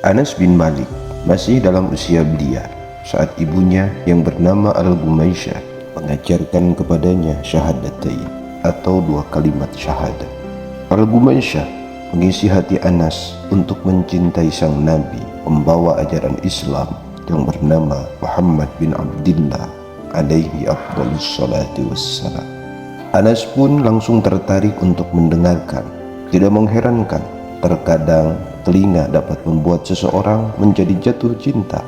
Anas bin Malik masih dalam usia belia saat ibunya yang bernama Al-Gumaisyah mengajarkan kepadanya syahadatain atau 2 kalimat syahadat. Al-Gumaisyah mengisi hati Anas untuk mencintai sang Nabi pembawa ajaran Islam yang bernama Muhammad bin Abdillah alaihi afdhalus salatu wassalam. Anas pun langsung tertarik untuk mendengarkan. Tidak mengherankan, terkadang telinga dapat membuat seseorang menjadi jatuh cinta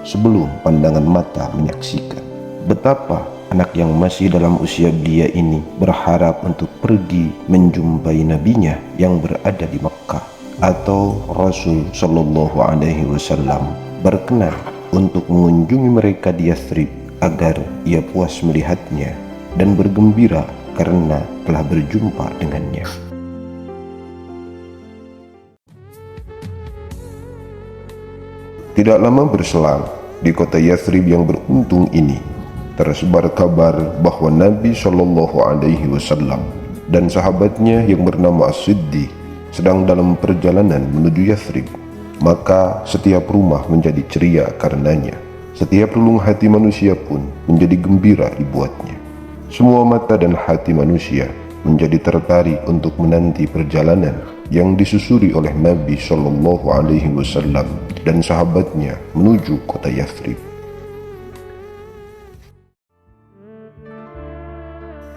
sebelum pandangan mata menyaksikan. Betapa anak yang masih dalam usia belia ini berharap untuk pergi menjumpai nabinya yang berada di Mekkah, atau Rasul Shallallahu Alaihi Wasallam berkenan untuk mengunjungi mereka di Yathrib agar ia puas melihatnya dan bergembira karena telah berjumpa dengannya. Tidak lama berselang, di kota Yathrib yang beruntung ini tersebar kabar bahwa Nabi Shallallahu Alaihi Wasallam dan sahabatnya yang bernama As-Siddiq sedang dalam perjalanan menuju Yathrib. Maka setiap rumah menjadi ceria karenanya. Setiap relung hati manusia pun menjadi gembira dibuatnya. Semua mata dan hati manusia menjadi tertarik untuk menanti perjalanan yang disusuri oleh Nabi Shallallahu Alaihi Wasallam dan sahabatnya menuju kota Yathrib.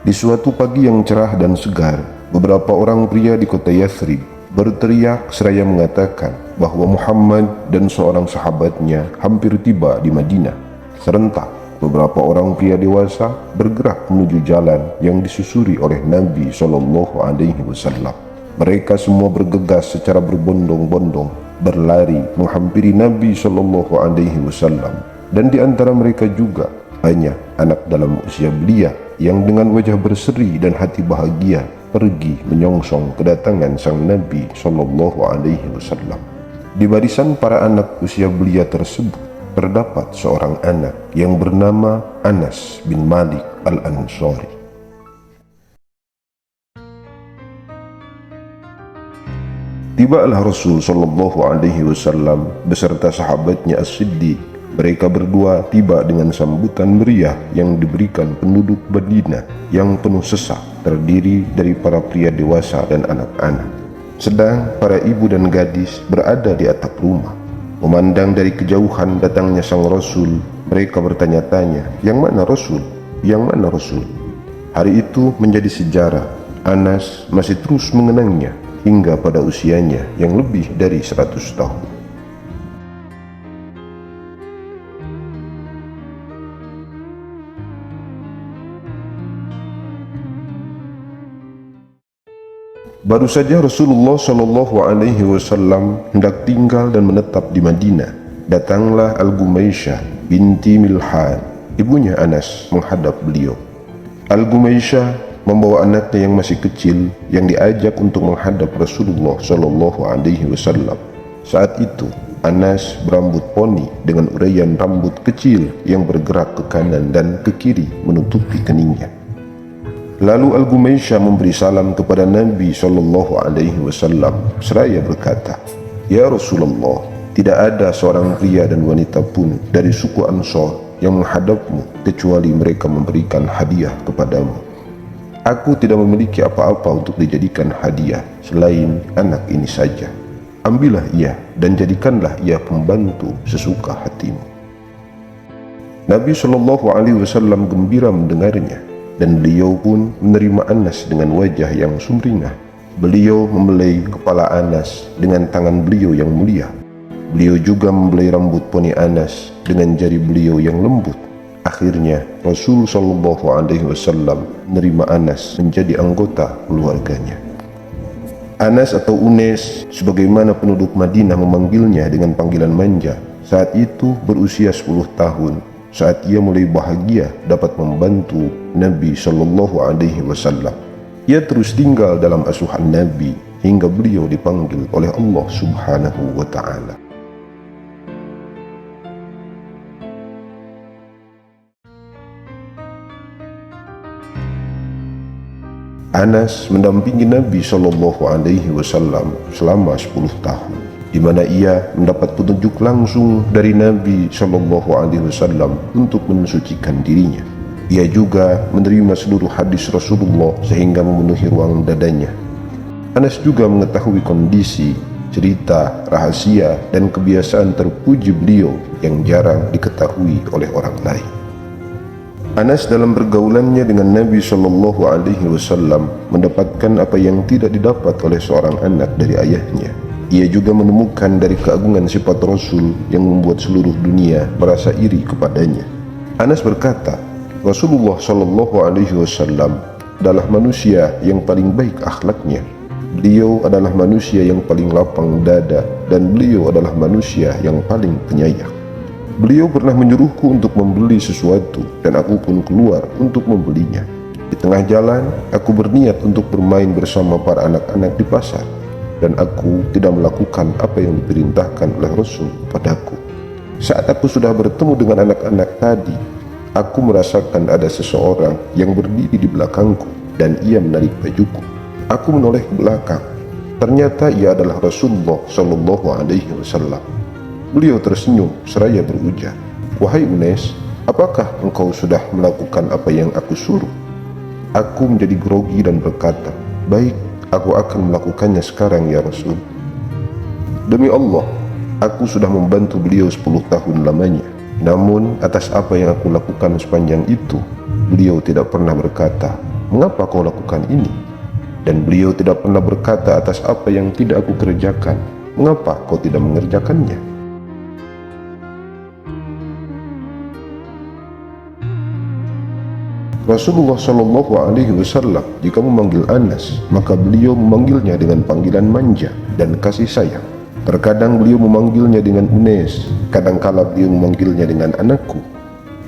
Di suatu pagi yang cerah dan segar, beberapa orang pria di kota Yathrib berteriak seraya mengatakan bahwa Muhammad dan seorang sahabatnya hampir tiba di Madinah. Serentak, beberapa orang pria dewasa bergerak menuju jalan yang disusuri oleh Nabi Shallallahu Alaihi Wasallam. Mereka semua bergegas secara berbondong-bondong, berlari menghampiri Nabi Shallallahu Alaihi Wasallam, dan di antara mereka juga banyak anak dalam usia belia yang dengan wajah berseri dan hati bahagia pergi menyongsong kedatangan sang Nabi Shallallahu Alaihi Wasallam. Di barisan para anak usia belia tersebut terdapat seorang anak yang bernama Anas bin Malik Al-Ansari. Tibalah Rasul Shallallahu Alaihi Wasallam beserta sahabatnya As-Siddiq. Mereka berdua tiba dengan sambutan meriah yang diberikan penduduk Madinah yang penuh sesak, terdiri dari para pria dewasa dan anak-anak. Sedang para ibu dan gadis berada di atap rumah. Memandang dari kejauhan datangnya sang Rasul, mereka bertanya-tanya, "Yang mana Rasul? Yang mana Rasul?" Hari itu menjadi sejarah. Anas masih terus mengenangnya hingga pada usianya yang lebih dari 100 tahun. Baru saja Rasulullah Shallallahu Alaihi Wasallam hendak tinggal dan menetap di Madinah, datanglah Al-Gumaisyah binti Milhan, ibunya Anas, menghadap beliau. Al-Gumaisyah membawa anaknya yang masih kecil yang diajak untuk menghadap Rasulullah Shallallahu Alaihi Wasallam. Saat itu Anas berambut poni dengan uraian rambut kecil yang bergerak ke kanan dan ke kiri menutupi keningnya. Lalu Al-Gumaisyah memberi salam kepada Nabi Shallallahu Alaihi Wasallam seraya berkata, "Ya Rasulullah, tidak ada seorang pria dan wanita pun dari suku Ansor yang menghadapmu kecuali mereka memberikan hadiah kepadamu. Aku tidak memiliki apa-apa untuk dijadikan hadiah selain anak ini saja. Ambillah ia dan jadikanlah ia pembantu sesuka hatimu." Nabi Shallallahu Alaihi Wasallam gembira mendengarnya, dan beliau pun menerima Anas dengan wajah yang sumringah. Beliau membelai kepala Anas dengan tangan beliau yang mulia. Beliau juga membelai rambut poni Anas dengan jari beliau yang lembut. Akhirnya Rasul Shallallahu Alaihi Wasallam menerima Anas menjadi anggota keluarganya. Anas atau Unes, sebagaimana penduduk Madinah memanggilnya dengan panggilan manja, saat itu berusia 10 tahun. Saat ia mulai bahagia dapat membantu Nabi Shallallahu Alaihi Wasallam. Ia terus tinggal dalam asuhan Nabi hingga beliau dipanggil oleh Allah Subhanahu wa Ta'ala. Anas mendampingi Nabi Shallallahu Alaihi Wasallam selama 10 tahun. di mana ia mendapat petunjuk langsung dari Nabi Shallallahu Alaihi Wasallam untuk mensucikan dirinya. Ia juga menerima seluruh hadis Rasulullah sehingga memenuhi ruang dadanya. Anas juga mengetahui kondisi, cerita, rahasia, dan kebiasaan terpuji beliau yang jarang diketahui oleh orang lain. Anas dalam pergaulannya dengan Nabi Shallallahu Alaihi Wasallam mendapatkan apa yang tidak didapat oleh seorang anak dari ayahnya. Ia juga menemukan dari keagungan sifat Rasul yang membuat seluruh dunia merasa iri kepadanya. Anas berkata, Rasulullah Shallallahu Alaihi Wasallam adalah manusia yang paling baik akhlaknya. Beliau adalah manusia yang paling lapang dada dan beliau adalah manusia yang paling penyayang. Beliau pernah menyuruhku untuk membeli sesuatu dan aku pun keluar untuk membelinya. Di tengah jalan, aku berniat untuk bermain bersama para anak-anak di pasar. Dan aku tidak melakukan apa yang diperintahkan oleh Rasul padaku. Saat aku sudah bertemu dengan anak-anak tadi, aku merasakan ada seseorang yang berdiri di belakangku dan ia menarik bajuku. Aku menoleh ke belakang. Ternyata ia adalah Rasulullah Shallallahu Alaihi Wasallam. Beliau tersenyum seraya berujar, "Wahai Unes, apakah engkau sudah melakukan apa yang aku suruh?" Aku menjadi grogi dan berkata, "Baik, aku akan melakukannya sekarang ya Rasul." Demi Allah, aku sudah membantu beliau 10 tahun lamanya. Namun atas apa yang aku lakukan sepanjang itu, beliau tidak pernah berkata, "Mengapa kau lakukan ini?" Dan beliau tidak pernah berkata atas apa yang tidak aku kerjakan, "Mengapa kau tidak mengerjakannya?" Rasulullah Shallallahu Alaihi Wasallam jika memanggil Anas, maka beliau memanggilnya dengan panggilan manja dan kasih sayang. Terkadang beliau memanggilnya dengan Unes, kadangkala beliau memanggilnya dengan anakku.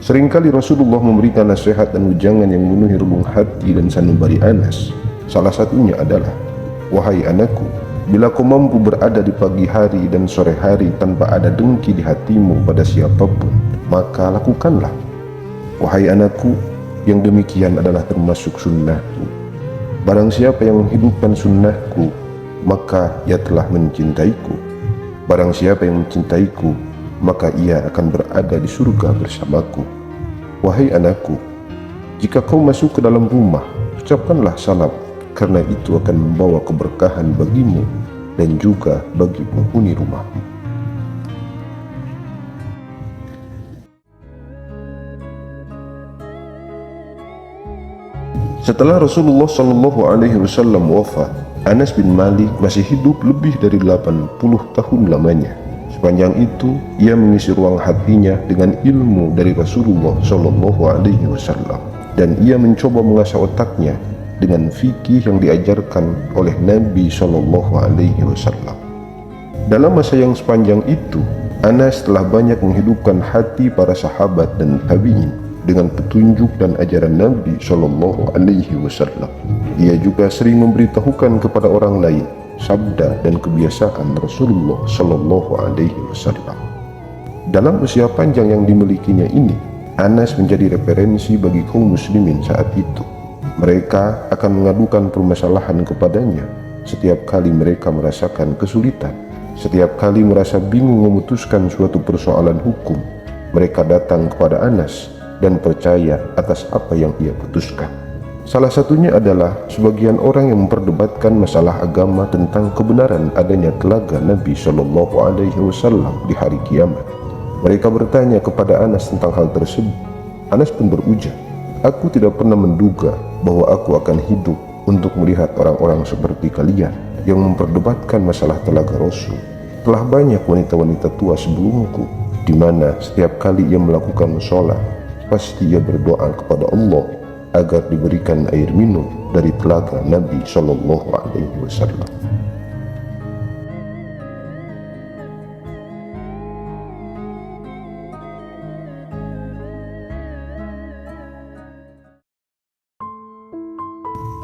Seringkali Rasulullah memberikan nasihat dan ujangan yang memenuhi relung hati dan sanubari Anas. Salah satunya adalah, "Wahai anakku, bila kau mampu berada di pagi hari dan sore hari tanpa ada dengki di hatimu pada siapapun, maka lakukanlah. Wahai anakku, yang demikian adalah termasuk sunnahku. Barang siapa yang menghidupkan sunnahku, maka ia telah mencintaiku. Barang siapa yang mencintaiku, maka ia akan berada di surga bersamaku. Wahai anakku, jika kau masuk ke dalam rumah, ucapkanlah salam, karena itu akan membawa keberkahan bagimu dan juga bagi penghuni rumahmu." Setelah Rasulullah Shallallahu Alaihi Wasallam wafat, Anas bin Malik masih hidup lebih dari 80 tahun lamanya. Sepanjang itu, ia mengisi ruang hatinya dengan ilmu dari Rasulullah Shallallahu Alaihi Wasallam, dan ia mencoba mengasah otaknya dengan fikih yang diajarkan oleh Nabi Shallallahu Alaihi Wasallam. Dalam masa yang sepanjang itu, Anas telah banyak menghidupkan hati para sahabat dan tabi'in dengan petunjuk dan ajaran Nabi Shallallahu Alaihi Wasallam. Ia juga sering memberitahukan kepada orang lain sabda dan kebiasaan Rasulullah Shallallahu Alaihi Wasallam. Dalam usia panjang yang dimilikinya ini, Anas menjadi referensi bagi kaum muslimin saat itu. Mereka akan mengadukan permasalahan kepadanya setiap kali mereka merasakan kesulitan. Setiap kali merasa bingung memutuskan suatu persoalan hukum, mereka datang kepada Anas dan percaya atas apa yang ia putuskan. Salah satunya adalah sebagian orang yang memperdebatkan masalah agama tentang kebenaran adanya telaga Nabi Shallallahu Alaihi Wasallam di hari kiamat. Mereka bertanya kepada Anas tentang hal tersebut. Anas pun berujar, "Aku tidak pernah menduga bahwa aku akan hidup untuk melihat orang-orang seperti kalian yang memperdebatkan masalah telaga Rasul. Telah banyak wanita-wanita tua sebelumku, di mana setiap kali ia melakukan sholat, pasti ia berdoa kepada Allah agar diberikan air minum dari telaga Nabi Shallallahu Alaihi Wasallam."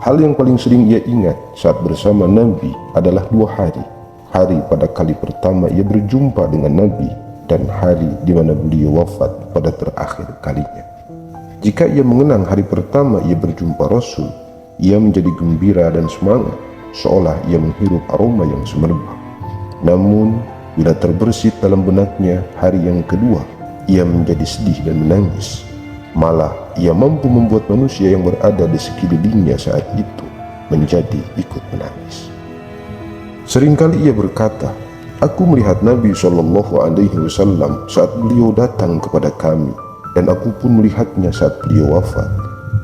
Hal yang paling sering ia ingat saat bersama Nabi adalah 2 hari. Hari pada kali pertama ia berjumpa dengan Nabi dan hari di mana beliau wafat pada terakhir kalinya. Jika ia mengenang hari pertama ia berjumpa Rasul, ia menjadi gembira dan semangat, seolah ia menghirup aroma yang semerbak. Namun, Bila terbersit dalam benaknya hari yang kedua, ia menjadi sedih dan menangis. Malah ia mampu membuat manusia yang berada di sekelilingnya saat itu menjadi ikut menangis. Seringkali ia berkata, "Aku melihat Nabi SAW saat beliau datang kepada kami, dan aku pun melihatnya saat beliau wafat.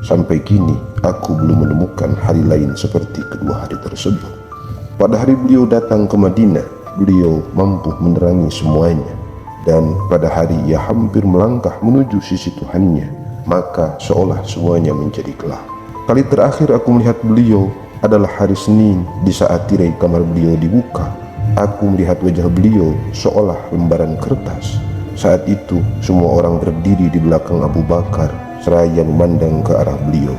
Sampai kini aku belum menemukan hari lain seperti kedua hari tersebut. Pada hari beliau datang ke Madinah, beliau mampu menerangi semuanya, dan pada hari ia hampir melangkah menuju sisi Tuhannya, maka seolah semuanya menjadi gelap. Kali terakhir aku melihat beliau adalah hari Senin di saat tirai kamar beliau dibuka. Aku melihat wajah beliau seolah lembaran kertas. Saat itu semua orang berdiri di belakang Abu Bakar seraya memandang ke arah beliau.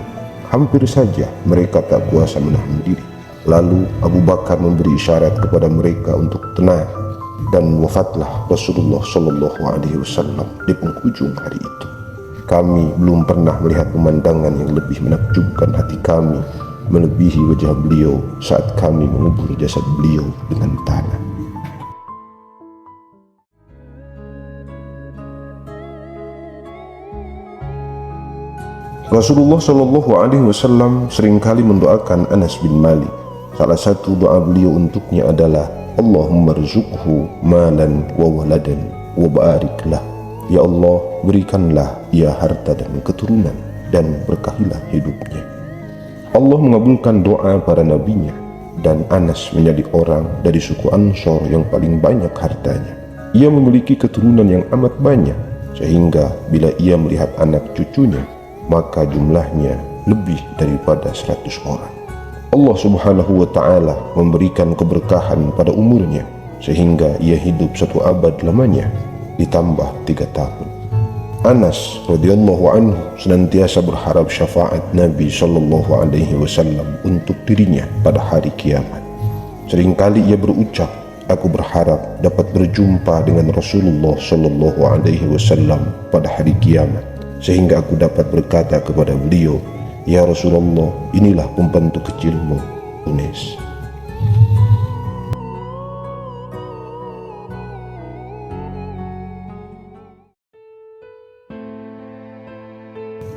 Hampir saja mereka tak kuasa menahan diri. Lalu Abu Bakar memberi isyarat kepada mereka untuk tenang, dan wafatlah Rasulullah SAW di penghujung hari itu. Kami belum pernah melihat pemandangan yang lebih menakjubkan hati kami melebihi wajah beliau saat kami mengubur jasad beliau dengan tanah. Rasulullah SAW seringkali mendoakan Anas bin Malik. Salah satu doa beliau untuknya adalah, Allahumma rzuqhu malan wa waladan wa barik lah. Ya Allah, berikanlah ia harta dan keturunan, dan berkahilah hidupnya. Allah mengabulkan doa para nabinya, dan Anas menjadi orang dari suku Ansor yang paling banyak hartanya. Ia memiliki keturunan yang amat banyak, sehingga bila ia melihat anak cucunya, maka jumlahnya lebih daripada 100 orang. Allah Subhanahu wa Ta'ala memberikan keberkahan pada umurnya, sehingga ia hidup 1 abad lamanya, ditambah 3 tahun. Anas radhiyallahu anhu senantiasa berharap syafaat Nabi SAW untuk dirinya pada hari kiamat. Seringkali ia berucap, aku berharap dapat berjumpa dengan Rasulullah SAW pada hari kiamat, sehingga aku dapat berkata kepada beliau, ya Rasulullah, inilah pembantu kecilmu, Unes.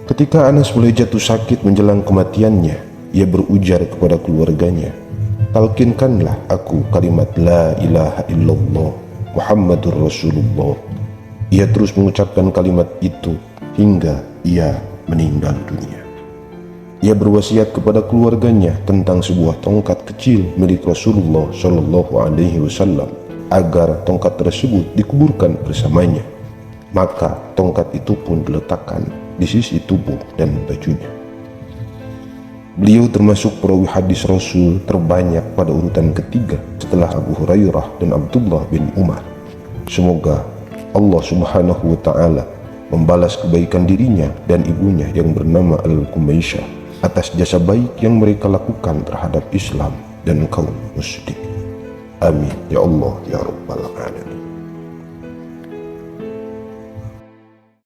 Ketika Anas mulai jatuh sakit menjelang kematiannya, ia berujar kepada keluarganya, talkinkanlah aku kalimat la ilaha illallah Muhammadur Rasulullah. Ia terus mengucapkan kalimat itu hingga ia meninggal dunia. Ia berwasiat kepada keluarganya tentang sebuah tongkat kecil milik Rasulullah SAW agar tongkat tersebut dikuburkan bersamanya. Maka tongkat itu pun diletakkan di sisi tubuh dan bajunya. Beliau termasuk perawi hadis Rasul terbanyak pada urutan ketiga setelah Abu Hurairah dan Abdullah bin Umar. Semoga Allah Subhanahu wa Ta'ala membalas kebaikan dirinya dan ibunya yang bernama Al-Qumaisyah atas jasa baik yang mereka lakukan terhadap Islam dan kaum muslim. Amin ya Allah ya Rabbal alamin.